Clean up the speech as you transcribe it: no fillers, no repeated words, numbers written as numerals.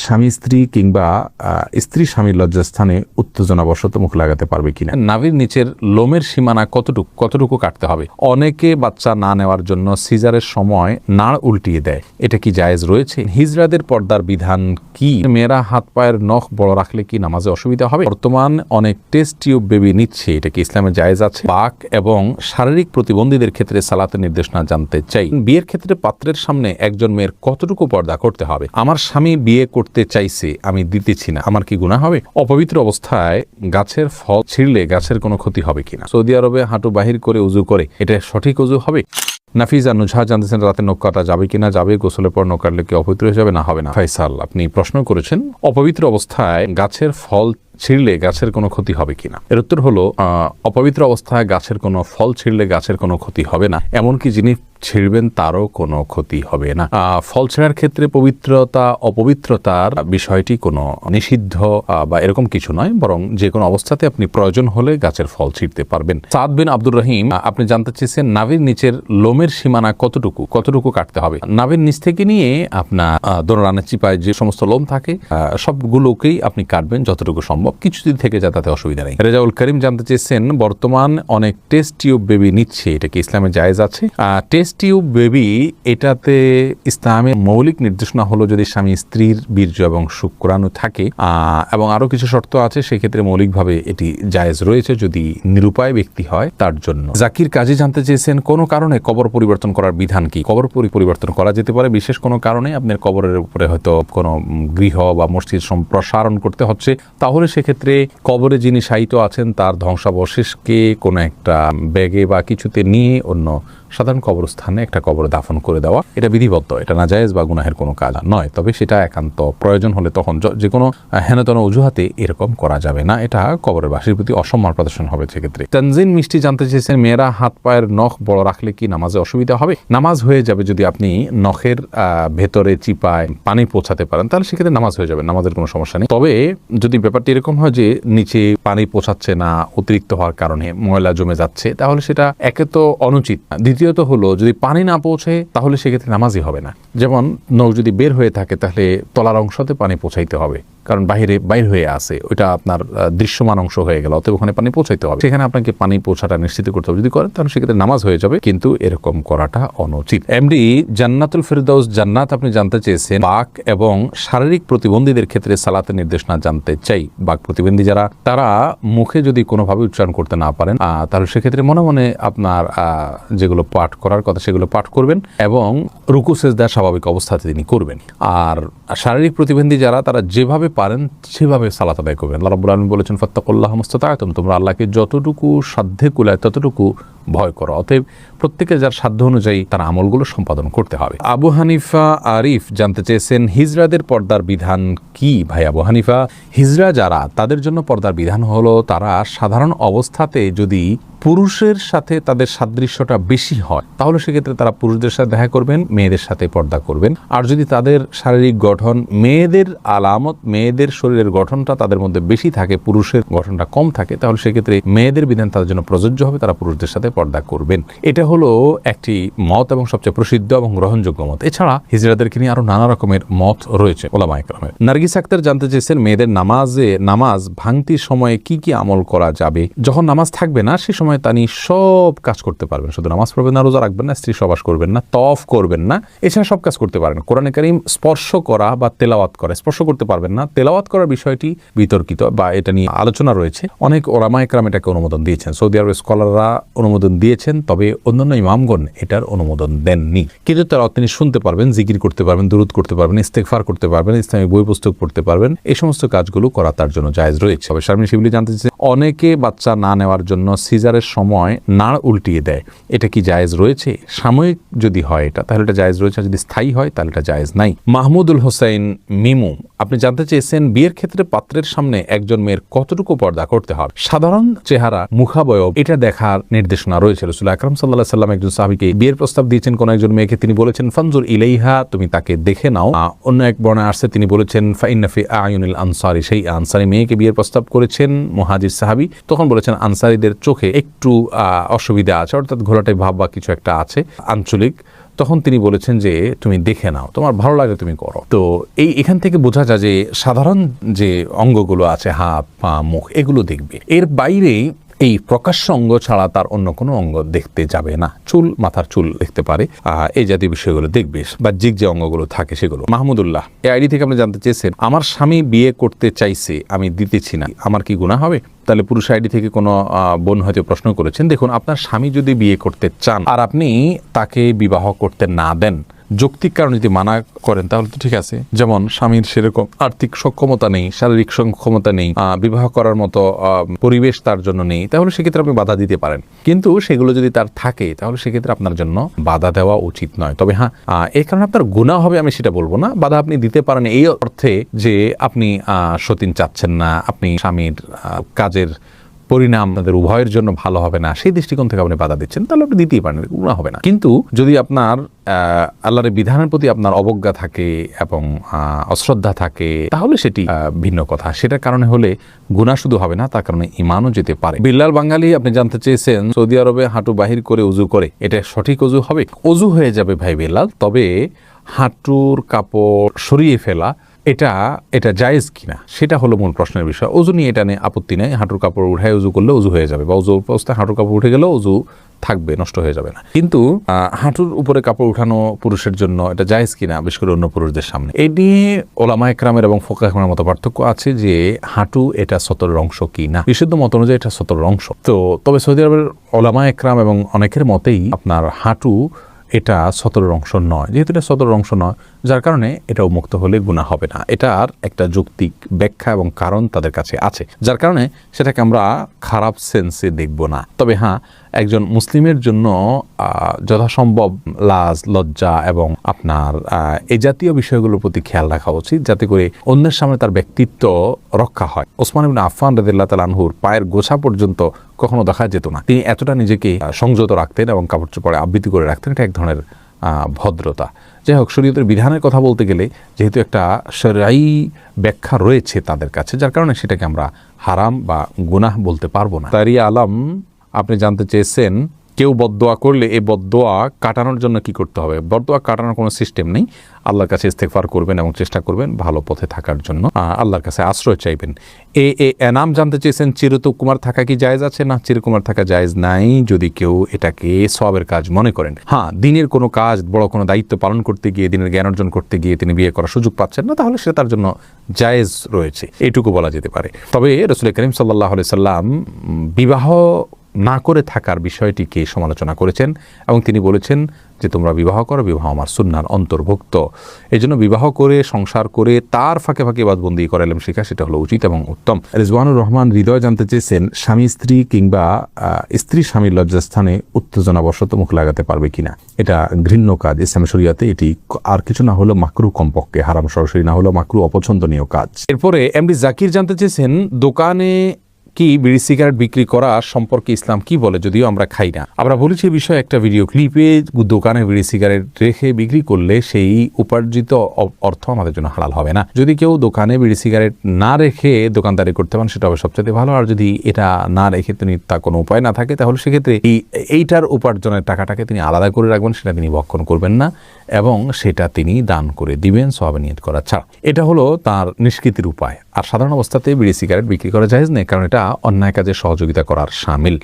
স্বামী স্ত্রী কিংবা স্ত্রী স্বামীর লজ্জাস্থানে উত্তেজনাবশত মুখ লাগাতে পারবে কিনা? নাভির নিচের লোমের সীমানা কতটুকু কাটতে হবে? অনেকে বাচ্চা না নেওয়ার জন্য সিজারের সময় নাড় উল্টিয়ে দেয়, এটা কি জায়েজ রয়েছে? হিজড়াদের পর্দার বিধান কি? মেয়েরা হাত পায়ের নখ বড় রাখলে কি নামাজে অসুবিধা হবে? বর্তমান অনেক টেস্ট টিউব বেবি নিচ্ছে, এটা কি ইসলামে জায়েজ আছে? পাক এবং শারীরিক প্রতিবন্ধীদের ক্ষেত্রে সালাতের নির্দেশনা জানতে চাই। বিয়ের ক্ষেত্রে পাত্রের সামনে একজন মেয়ের কতটুকু পর্দা করতে হবে? আমার স্বামী বিয়ে করতে চাইছে, আমি দিতেছি না, আমার কি গুনাহ হবে? অপবিত্র অবস্থায় গাছের ফল ছিঁড়লে গাছের কোনো ক্ষতি হবে কিনা? সৌদি আরবে হাঁটু বাহির করে উজু করে, এটা সঠিক উজু হবে? নাফিজা নুজহা জানতেছেন রাতে নখ কাটা যাবে কিনা? যাবে। গোসলের পর নখ কাটলে কি অপবিত্র হয়ে যাবে? না, হবে না। ফাইসাল, আপনি প্রশ্ন করেছেন অপবিত্র অবস্থায় গাছের ফল ছিঁড়লে গাছের কোনো ক্ষতি হবে কিনা। এর উত্তর হলো অপবিত্র অবস্থায় গাছের কোনো ফল ছিঁড়লে গাছের কোনো ক্ষতি হবে না, এমনকি যিনি ছিঁড়বেন তারও কোনো ক্ষতি হবে না। ফল ছেঁড়ার ক্ষেত্রে পবিত্রতা অপবিত্রতার বিষয়টি কোনো নিষিদ্ধ বা এরকম কিছু নয়, বরং যে কোনো অবস্থাতে আপনি প্রয়োজন হলে গাছের ফল ছিঁড়তে পারবেন। সাদ বিন আব্দুর রহিম, আপনি জানতে চেয়েছেন নাভির নিচের লোমের সীমানা কতটুকু কাটতে হবে? নাভির নিচ থেকে নিয়ে আপনার দোড়ানের চিপায় যে সমস্ত লোম থাকে সবগুলোকেই আপনি কাটবেন যতটুকু সম্ভব, কিছু যদি থেকে যায় তাতে অসুবিধা নেই। রেজাউল করিম জানতে চেয়েছেন বর্তমান অনেক টেস্ট টিউব বেবি নিচ্ছে, এটা কি ইসলামে জায়েজ আছে? টেস্ট টিউব বেবি, এটাতে ইসলামের মৌলিক নির্দেশনা হলো যদি স্বামী স্ত্রীর বীর্য এবং শুক্রাণু থাকে এবং আরো কিছু শর্ত আছে, সেক্ষেত্রে মৌলিকভাবে এটি জায়েজ রয়েছে যদি নিরুপায় ব্যক্তি হয় তার জন্য। জাকির কাজী জানতে চেয়েছেন কোন কারণে কবর পরিবর্তন করার বিধান কি? কবর পরিবর্তন করা যেতে পারে বিশেষ কোনো কারণে, আপনার কবরের উপরে হয়তো কোনো গৃহ বা মসজিদ সম্প্রসারণ করতে হচ্ছে, তাহলে সেক্ষেত্রে কবরে যিনি শায়িত আছেন তার ধ্বংসাবশেষকে কোনো একটা ব্যাগে বা কিছুতে নিয়ে অন্য সাধারণ কবরস্থানে একটা কবর দাফন করে দেওয়া, এটা বিধিবদ্ধ, এটা নাজায়েজ বা গুনাহের কোনো কাজ নয়। তবে সেটা একান্ত প্রয়োজন হলে তখন যে কোনো হেনতন অজুহাতে এরকম করা যাবে না, এটা কবরের বাসীর প্রতি অসম্মান প্রদর্শন হবে সেক্ষেত্রে। তানজিন মিষ্টি জানতে চেয়েছেন মেয়েরা হাত পায়ের নখ বড় রাখলে কি নামাজে অসুবিধা হবে? নামাজ হয়ে যাবে যদি আপনি নখের ভেতরে চিপায় পানি পৌঁছাতে পারেন, তাহলে সেক্ষেত্রে নামাজ হয়ে যাবে, নামাজের কোনো সমস্যা নেই। তবে যদি ব্যাপারটি এরকম হয় যে নিচে পানি পৌঁছাচ্ছে না, অতিরিক্ত হওয়ার কারণে ময়লা জমে যাচ্ছে, তাহলে সেটা একে তো অনুচিত, দ্বিতীয়ত হলো যদি পানি না পৌঁছে তাহলে সেক্ষেত্রে নামাজই হবে না। যেমন নখ যদি বের হয়ে থাকে তাহলে তলার অংশতে পানি পৌঁছাইতে হবে, কারণ বাইর হয়ে আসে, ওইটা আপনার দৃশ্যমান অংশ হয়ে গেল, অতএব ওখানে পানি পৌঁছাইতে হবে, সেখানে আপনাকে পানি পৌঁছাটা নিশ্চিত করতে হবে। যদি করেন তাহলে সেক্ষেত্রে নামাজ হয়ে যাবে, কিন্তু এরকম করাটা অনুচিত। এমডি জান্নাতুল ফেরদাউস জান্নাত, আপনি জানতে চেয়েছেন বাক এবং শারীরিক প্রতিবন্ধীদের ক্ষেত্রে সালাতের নির্দেশনা জানতে চাই। বাক প্রতিবন্ধী যারা, তারা মুখে যদি কোনোভাবে উচ্চারণ করতে না পারেন তাহলে সেক্ষেত্রে মনে মনে আপনার যেগুলো পাঠ করার কথা সেগুলো পাঠ করবেন এবং রুকু সেজদা স্বাভাবিক অবস্থাতে তিনি করবেন। আর শারীরিক প্রতিবন্ধী যারা, তারা যেভাবে পারেন সেভাবে সালাত আদায় করবেন। আল্লাহ রাব্বুল আলামিন বলেছেন ফাত্তাকুল্লাহ মাসতাতা'তুম, তোমরা আল্লাহকে যতটুকু সাধ্যে কুলায় ততটুকু ভয় করো। অতএব প্রত্যেকে যার সাধ্য অনুযায়ী তার আমলগুলো সম্পাদন করতে হবে। আবু হানিফা আরিফ জানতে চেয়েছেন হিজড়াদের পর্দার বিধান কি? ভাই আবু হানিফা, হিজড়া যারা, তাদের জন্য পর্দার বিধান হলো তারা সাধারণ অবস্থাতে যদি পুরুষের সাথে তাদের সাদৃশ্যটা বেশি হয় তাহলে সেক্ষেত্রে তারা পুরুষদের সাথে দেখা করবেন, মেয়েদের সাথে পর্দা করবেন। আর যদি তাদের শারীরিক গঠন মেয়েদের আলামত, মেয়েদের শরীরের গঠনটা তাদের মধ্যে বেশি থাকে, পুরুষের গঠনটা কম থাকে, তাহলে সেক্ষেত্রে মেয়েদের বিধান তাদের জন্য প্রযোজ্য হবে, তারা পুরুষদের সাথে পর্দা করবেন। এটা হলো একটি মত এবং সবচেয়ে প্রসিদ্ধ এবং গ্রহণযোগ্য মত। এছাড়া হিজড়াদেরকে নিয়ে আরো নানা রকমের মত রয়েছে ওলামায়ে কেরামের। নার্গিস আক্তার জানতে চেয়েছেন মেয়েদের নামাজ ভাঙতির সময়ে কি কি আমল করা যাবে? যখন নামাজ থাকবে না সে সময় তিনি সব কাজ করতে পারবেন, শুধু নামাজ পড়বেন না, রোজা রাখবেন না, স্ত্রী সহবাস করবেন না, তওয়াফ করবেন না, এছাড়া সব কাজ করতে পারেন। কোরআনে কারীম স্পর্শ করা বা তেলাওয়াত করা, স্পর্শ করতে পারবেন না, তেলাওয়াত করার বিষয়টি বিতর্কিত বা এটা নিয়ে আলোচনা রয়েছে, অনেক ওলামায়ে কেরাম এটাকে অনুমোদন দিয়েছেন, সৌদি আরবের স্কলাররা অনুমোদন দিয়েছেন, তবে অন্যান্য ইমামগণ এটার অনুমোদন দেননি। কিন্তু তারা তিনি শুনতে পারবেন, জিকির করতে পারবেন, দুরূদ করতে পারবেন, ইস্তেগফার করতে পারবেন, ইসলামী বই পুস্তক পড়তে পারবেন, এই সমস্ত কাজগুলো করা তার জন্য জায়েজ রয়েছে। তবে শারমিন শিবলি জানতে চেয়েছেন অনেকে বাচ্চা না নেওয়ার জন্য সিজারের সময় নাড় উল্টিয়ে দেয়, এটা কি জায়েজ রয়েছে? সাময়িক যদি হয় এটা তাহলে এটা জায়েজ রয়েছে, যদি স্থায়ী হয় তাহলে এটা জায়েজ নাই। মাহমুদুল হোসেন মিমু, আপনি জানতে চেয়েছেন বিয়ের ক্ষেত্রে পাত্রের সামনে একজন মেয়ের কতটুকু পর্দা করতে হবে? সাধারণ চেহারা, মুখাবয়ব, এটা দেখার নির্দেশনা রয়েছে। রাসূল আকরাম সাল্লাল্লাহু আলাইহি সাল্লাম একজন সাহাবীকে বিয়ের প্রস্তাব দিয়েছেন কোন একজন মেয়েকে, তিনি বলেছেন ফানজুর ইলাইহা, তুমি তাকে দেখে নাও। অন্য এক বর্ণায় আসছে তিনি বলেছেন ফাইন্না ফি আয়ুনিল আনসারি, সেই আনসারি মেয়েকে বিয়ের প্রস্তাব করেছেন মুহাজির সাহাবী, তখন বলেছেন আনসারীদের চোখে একটু অসুবিধা আছে, অর্থাৎ ঘোলাটে ভাব বা কিছু একটা আছে আঞ্চলিক, তখন তিনি বলেছেন যে তুমি দেখে নাও, তোমার ভালো লাগে তুমি করো। তো এখান থেকে বোঝা যায় যে সাধারণ যে অঙ্গগুলো আছে, হাত পা মুখ, এগুলো দেখবে। এর বাইরে এই প্রকাশ্য অঙ্গ ছাড়া তার অন্য কোনো অঙ্গ দেখতে যাবে না। চুল, মাথার চুল দেখতে পারে, এই জাতীয় বিষয়গুলো দেখবে, বাহ্যিক যে অঙ্গগুলো থাকে সেগুলো। মাহমুদুল্লাহ এই আইডি থেকে আপনি জানতে চেয়েছেন, আমার স্বামী বিয়ে করতে চাইছে, আমি দিতেছি না, আমার কি গুনাহ হবে? তাহলে পুরুষ আইডি থেকে কোনো বোন হয়তো প্রশ্ন করেছেন। দেখুন, আপনার স্বামী যদি বিয়ে করতে চান আর আপনি তাকে বিবাহ করতে না দেন, যৌক্তিক কারণে যদি মানা করেন তাহলে তো ঠিক আছে। যেমন স্বামীর সেরকম আর্থিক সক্ষমতা নেই, শারীরিক সক্ষমতা নেই, বিবাহ করার মতো পরিবেশ তার জন্য নেই, তাহলে সেক্ষেত্রে আপনি বাধা দিতে পারেন। কিন্তু সেগুলো যদি তার থাকে তাহলে সেক্ষেত্রে আপনার জন্য বাধা দেওয়া উচিত নয়। তবে হ্যাঁ, এই কারণে আপনার গুনাহ হবে আমি সেটা বলবো না। বাধা আপনি দিতে পারেন এই অর্থে যে আপনি সতীন চাচ্ছেন না, আপনি স্বামীর কাজের পরিণাম আপনাদের উভয়ের জন্য ভালো হবে না, সেই দৃষ্টিকোণ থেকে আপনি বাধা দিচ্ছেন, তাহলে আপনি দিতেই পারেন, গুনাহ হবে না। কিন্তু যদি আপনার আল্লাহর বিধানের প্রতি আপনার অবজ্ঞা থাকে এবং অশ্রদ্ধা থাকে, তাহলে সেটি ভিন্ন কথা। সেটার কারণে হলে গুনাহ শুধু হবে না, তার কারণে ঈমানও যেতে পারে। বিল্লাল বাঙালি আপনি জানতে চেয়েছেন, সৌদি আরবে হাঁটু বাহির করে উজু করে, এটা সঠিক অজু হবে? অজু হয়ে যাবে ভাই বিল্লাল, তবে হাঁটুর কাপড় সরিয়ে ফেলা এটা জায়েজ কিনা সেটা হলো মূল প্রশ্নের বিষয়। অজু নিয়ে এটা নিয়ে আপত্তি নেই, হাঁটুর কাপড় উঠায় উজু করলে উজু হয়ে যাবে, বা উজু অবস্থায় হাঁটুর কাপড় উঠে গেলেও উজু থাকবে, নষ্ট হয়ে যাবে না। কিন্তু হাঁটুর উপরে কাপড় উঠানো পুরুষের জন্য এটা জায়েজ কিনা, বিশেষ করে অন্য পুরুষদের সামনে, এই নিয়ে ওলামা একরামের এবং ফোকা একরামের মতো পার্থক্য আছে যে হাঁটু এটা সতরের অংশ কি না। বিশুদ্ধ মত অনুযায়ী এটা সতরের অংশ। তো তবে সৌদি আরবের ওলামা একরাম এবং অনেকের মতেই আপনার হাঁটু এটা সতরের অংশ নয়। যেহেতু এটা সতরের অংশ নয়, যার কারণে এটা উন্মুক্ত হলে গুনাহ হবে না। এটার একটা যৌক্তিক ব্যাখ্যা এবং কারণ তাদের কাছে আছে, যার কারণে সেটাকে আমরা খারাপ সেন্সে দেখব না। তবে হ্যাঁ, একজন মুসলিমের জন্য যথাসম্ভব লাজ, লজ্জা এবং আপনার এই জাতীয় বিষয়গুলোর প্রতি খেয়াল রাখা উচিত, যাতে করে অন্যের সামনে তার ব্যক্তিত্ব রক্ষা হয়। ওসমান ইবনে আফফান রাদিয়াল্লাহু তাআলা আনহুর পায়ের গোছা পর্যন্ত কখনো দেখা যেত না। তিনি এতটা নিজেকে সংযত রাখতেন এবং কাপড় চোপড়ে আবৃত্তি করে রাখতেন। এটা এক ধরনের ভদ্রতা। যাই হোক, শরীয়তের বিধানের কথা বলতে গেলে যেহেতু একটা শরঈ ব্যাখ্যা রয়েছে তাদের কাছে, যার কারণে সেটাকে আমরা হারাম বা গুনাহ বলতে পারবো না। তারিয়া আলম আপনি জানতে চেয়েছেন, কেউ বদদোয়া করলে এই বদদোয়া কাটানোর জন্য কি করতে হবে? বদদোয়া কাটানোর কোনো সিস্টেম নেই। আল্লাহর কাছে ইস্তেগফার করবেন এবং চেষ্টা করবেন ভালো পথে থাকার জন্য, আল্লাহর কাছে আশ্রয় চাইবেন। এনাম জানতে চেয়েছেন, চিরকুমার থাকা কি জায়েজ আছে? না, চিরকুমার থাকা জায়েজ নাই যদি কেউ এটাকে সওয়াবের কাজ মনে করেন। হ্যাঁ, দিনের কোনো কাজ, বড় কোনো দায়িত্ব পালন করতে গিয়ে, দিনের জ্ঞান অর্জন করতে গিয়ে তিনি বিয়ে করার সুযোগ পাচ্ছেন না, তাহলে সেটা তার জন্য জায়েজ রয়েছে, এইটুকু বলা যেতে পারে। তবে রাসূল করিম সাল্লাল্লাহু আলাইহি সাল্লাম বিবাহ না করে থাকার বিষয়টিকে সমালোচনা করেছেন এবং তিনি বলেছেন যে তোমরা বিবাহ করো, বিবাহ আমার সুন্নাহর অন্তর্ভুক্ত। এই জন্য বিবাহ করে, সংসার করে, তার ফাঁকে ফাঁকে ইবাদতবন্দি করা, ইলম শেখা, সেটা হলো উচিত এবং উত্তম। রিজওয়ানুর রহমান হৃদয় জানতে চেয়েছেন, স্বামী স্ত্রী কিংবা স্ত্রী স্বামীর লজ্জাস্থানে উত্তেজনাবশত মুখ লাগাতে পারবে কিনা? এটা ঘৃণ্য কাজ ইসলাম শরীয়তে। এটি আর কিছু না হলো মাকরু, কমপক্ষে হারাম সরাসরি না হলো মাকরু, অপছন্দনীয় কাজ। এরপরে এমডি জাকির জানতে চেয়েছেন, দোকানে কি বিড়ি সিগারেট বিক্রি করা সম্পর্কে ইসলাম কি বলে? যদিও আমরা খাই না, আমরা বলেছি এই বিষয়ে একটা ভিডিও ক্লিপে। দোকানে বিড়ি সিগারেট রেখে বিক্রি করলে সেই উপার্জিত অর্থ আমাদের জন্য হালাল হবে না। যদি কেউ দোকানে বিড়ি সিগারেট না রেখে দোকানদারি করতে পারেন, সেটা হবে সবচেয়ে ভালো। আর যদি এটা না রেখে তিনি তার কোনো উপায় না থাকে, তাহলে সেক্ষেত্রে এইটার উপার্জনের টাকাটাকে তিনি আলাদা করে রাখবেন, সেটা তিনি ভক্ষণ করবেন না এবং সেটা তিনি দান করে দিবেন সওয়াবে নিয়ত করা ছাড়া। এটা হলো তার নিষ্কৃতির উপায়। আর সাধারণ অবস্থাতে বিড়ি সিগারেট বিক্রি করা জায়েজ নেই, কারণ এটা অন্যায় কাজে সহযোগিতা করার শামিল।